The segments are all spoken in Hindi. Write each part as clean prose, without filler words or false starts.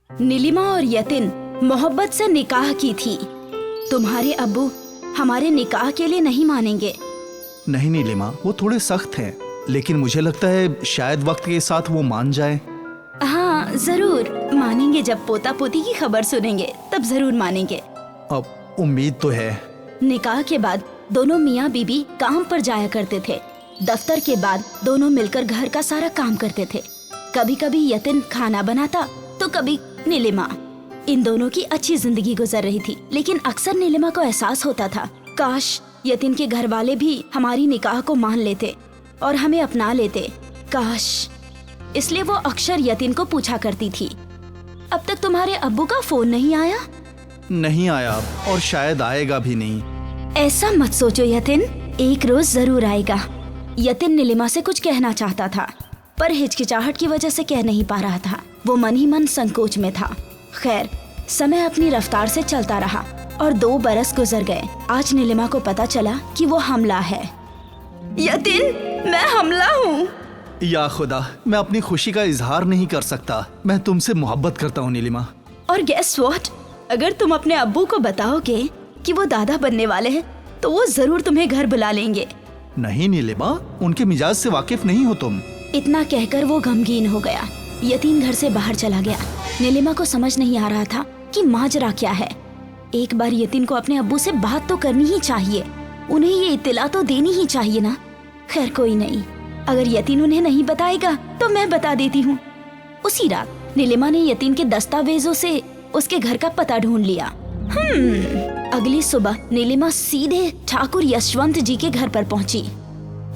नीलिमा और यतिन मोहब्बत से निकाह की थी। तुम्हारे अब्बू हमारे निकाह के लिए नहीं मानेंगे। नहीं नीलिमा, वो थोड़े सख्त हैं, लेकिन मुझे लगता है शायद वक्त के साथ वो मान जाए। हाँ जरूर मानेंगे, जब पोता पोती की खबर सुनेंगे तब जरूर मानेंगे। अब उम्मीद तो है। निकाह के बाद दोनों मियाँ बीबी काम पर जाया करते थे। दफ्तर के बाद दोनों मिलकर घर का सारा काम करते थे। कभी कभी यतिन खाना बनाता तो कभी नीलिमा। इन दोनों की अच्छी जिंदगी गुजर रही थी, लेकिन अक्सर नीलिमा को एहसास होता था काश यतिन के घर वाले भी हमारी निकाह को मान लेते और हमें अपना लेते, काश। इसलिए वो अक्सर यतिन को पूछा करती थी, अब तक तुम्हारे अब्बू का फोन नहीं आया? नहीं आया और शायद आएगा भी नहीं। ऐसा मत सोचो यतिन, एक रोज जरूर आएगा। यतिन नीलिमा से कुछ कहना चाहता था, पर हिचकिचाहट की वजह से कह नहीं पा रहा था। वो मन ही मन संकोच में था। खैर, समय अपनी रफ्तार से चलता रहा और 2 बरस गुजर गए। आज नीलिमा को पता चला कि वो हमला है। यतिन, मैं हमला हूँ। या खुदा, मैं अपनी खुशी का इजहार नहीं कर सकता। मैं तुमसे मोहब्बत करता हूँ नीलिमा। और गेस व्हाट, अगर तुम अपने अब्बू को बताओगे कि वो दादा बनने वाले हैं तो वो जरूर तुम्हें घर बुला लेंगे। नहीं नीलिमा, उनके मिजाज से वाकिफ नहीं हो तुम। इतना कहकर वो गमगीन हो गया। यतीन घर से बाहर चला गया। नीलिमा को समझ नहीं आ रहा था कि माजरा क्या है। एक बार यतीन को अपने अब्बू से बात तो करनी ही चाहिए, उन्हें ये इत्तला तो देनी ही चाहिए ना। खैर कोई नहीं, अगर यतीन उन्हें नहीं बताएगा तो मैं बता देती हूँ। उसी रात नीलिमा ने यतीन के दस्तावेजों से उसके घर का पता ढूंढ लिया। अगली सुबह नीलिमा सीधे ठाकुर यशवंत जी के घर पर पहुंची।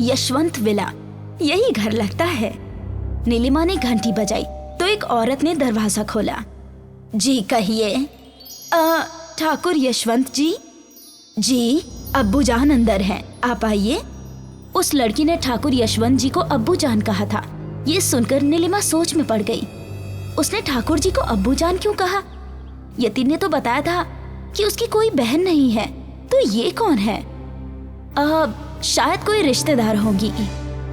यशवंत विला, यही घर लगता है। नीलिमा ने घंटी बजाई तो एक औरत ने दरवाजा खोला। जी कहिए। ठाकुर यशवंत जी? जी, अब्बू जान अंदर हैं, आप आइए। उस लड़की ने ठाकुर यशवंत जी को अब्बू जान कहा था। ये सुनकर नीलिमा सोच में पड़ गई। उसने ठाकुर जी को अब्बू जान क्यों कहा? यतीन ने तो बताया था कि उसकी कोई बहन नहीं है, तो ये कौन है? शायद कोई रिश्तेदार होगी।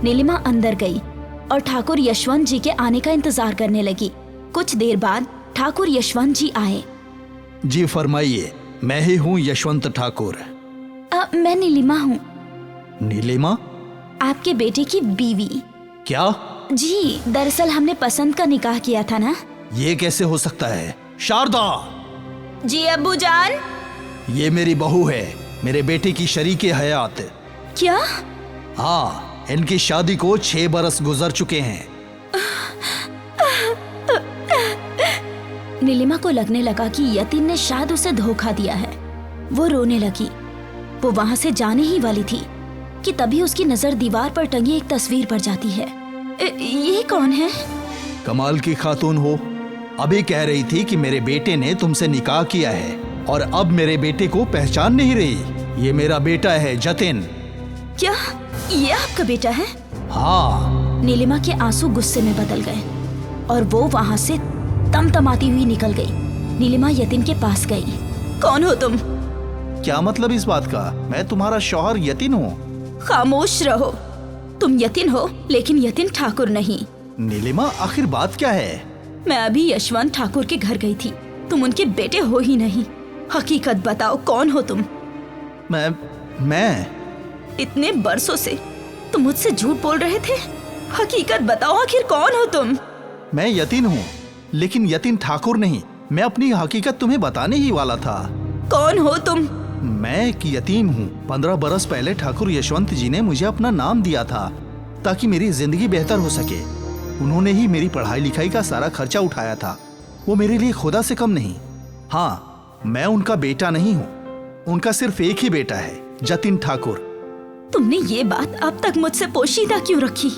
नीलिमा अंदर गई और ठाकुर यशवंत जी के आने का इंतजार करने लगी। कुछ देर बाद ठाकुर यशवंत जी आए। जी फरमाइए, मैं ही हूँ यशवंत ठाकुर। मैं नीलिमा हूँ। नीलिमा? आपके बेटे की बीवी। क्या? जी, दरअसल हमने पसंद का निकाह किया था ना। ये कैसे हो सकता है? शारदा! जी अब्बू जान। ये मेरी बहू है, मेरे बेटे की शरीके हयात। क्या? हाँ, इनकी शादी को 6 बरस गुजर चुके हैं। नीलिमा को लगने लगा कि यतीन ने शायद उसे धोखा दिया है। वो रोने लगी। वो वहाँ से जाने ही वाली थी कि तभी उसकी नजर दीवार पर टंगी एक तस्वीर पर जाती है। ये कौन है? कमाल की खातून हो। अभी कह रही थी कि मेरे बेटे ने तुमसे निकाह किया है और अब मेरे बेटे को पहचान नहीं रही। ये मेरा बेटा है जतिन। क्या ये आपका बेटा है? हाँ। नीलिमा के आंसू गुस्से में बदल गए और वो वहाँ से तमतमाती हुई निकल गई। नीलिमा यतीन के पास गई। कौन हो तुम? क्या मतलब इस बात का? मैं तुम्हारा शौहर यतीन हूँ। खामोश रहो। तुम यतीन हो लेकिन यतीन ठाकुर नहीं। नीलिमा, आखिर बात क्या है? मैं अभी यशवंत ठाकुर के घर गई थी। तुम उनके बेटे हो ही नहीं। हकीकत बताओ, कौन हो तुम? मैं इतने बरसों से तुम मुझसे झूठ बोल रहे थे। हकीकत बताओ, आखिर कौन हो तुम? मैं यतीन हूँ, लेकिन यतीन ठाकुर नहीं। मैं अपनी हकीकत तुम्हें बताने ही वाला था। कौन हो तुम? मैं एक यतीम हूँ। 15 बरस पहले ठाकुर यशवंत जी ने मुझे अपना नाम दिया था ताकि मेरी जिंदगी बेहतर हो सके। उन्होंने ही मेरी पढ़ाई लिखाई का सारा खर्चा उठाया था। वो मेरे लिए खुदा से कम नहीं। हाँ, मैं उनका बेटा नहीं हूँ। उनका सिर्फ एक ही बेटा है, जतिन ठाकुर। तुमने ये बात अब तक मुझसे पोशीदा क्यों रखी?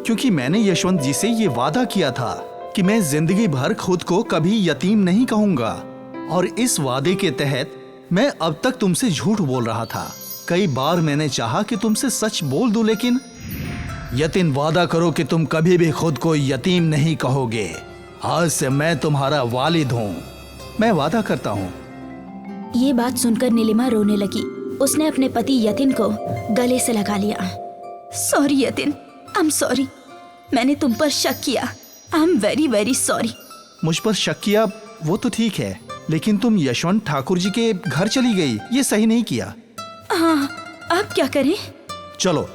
क्योंकि मैंने यशवंत जी से ये वादा किया था कि मैं जिंदगी भर खुद को कभी यतीम नहीं कहूंगा, और इस वादे के तहत मैं अब तक तुमसे झूठ बोल रहा था। कई बार मैंने चाहा कि तुमसे सच बोल दूं, लेकिन यतीन, वादा करो कि तुम कभी भी खुद को यतीम नहीं कहोगे। आज से मैं तुम्हारा वालिद हूँ। मैं वादा करता हूँ। ये बात सुनकर नीलिमा रोने लगी। उसने अपने पति यतीन को गले से लगा लिया। Sorry Yatin, I am sorry. मैंने तुम पर शक किया। I am very very sorry. मुझ पर शक किया वो तो ठीक है, लेकिन तुम यशवंत ठाकुर जी के घर चली गई, ये सही नहीं किया। हाँ, अब क्या करें? चलो।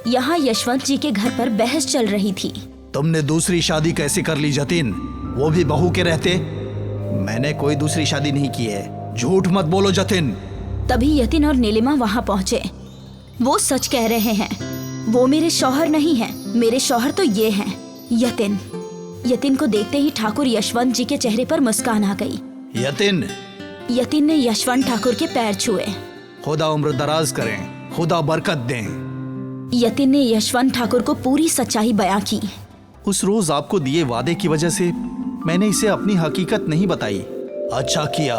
यहाँ यशवंत जी के घर पर बहस चल रही थी। तुमने दूसरी शादी कैसे कर ली जतिन, वो भी बहू के रहते? मैंने कोई दूसरी शादी नहीं की है, झूठ मत बोलो जतिन। तभी यतिन और नीलिमा वहाँ पहुँचे। वो सच कह रहे हैं, वो मेरे शौहर नहीं हैं, मेरे शौहर तो ये हैं, यतिन। यतिन को देखते ही ठाकुर यशवंत जी के चेहरे पर मुस्कान आ गई। यतिन। यतिन ने यशवंत ठाकुर के पैर छुए। खुदा उम्र दराज करें, खुदा बरकत दें। यतिन ने यशवंत ठाकुर को पूरी सच्चाई बयां की। उस रोज आपको दिए वादे की वजह से मैंने इसे अपनी हकीकत नहीं बताई। अच्छा किया।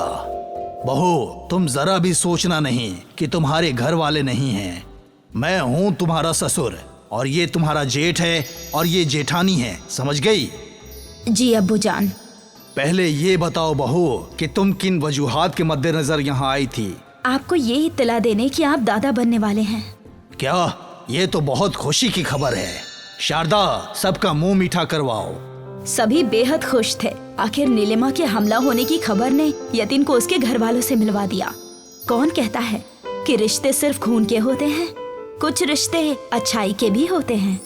बहू, तुम जरा भी सोचना नहीं कि तुम्हारे घर वाले नहीं हैं। मैं हूँ तुम्हारा ससुर, और ये तुम्हारा जेठ है और ये जेठानी है, समझ गई? जी अब्बू जान। पहले ये बताओ बहू कि तुम किन वजूहात के मद्देनजर यहाँ आई थी? आपको ये इत्तला देने कि आप दादा बनने वाले हैं। क्या? ये तो बहुत खुशी की खबर है। शारदा, सबका मुंह मीठा करवाओ। सभी बेहद खुश थे। आखिर नीलिमा के हमला होने की खबर ने यतिन को उसके घर वालों से मिलवा दिया। कौन कहता है कि रिश्ते सिर्फ खून के होते हैं? कुछ रिश्ते अच्छाई के भी होते हैं।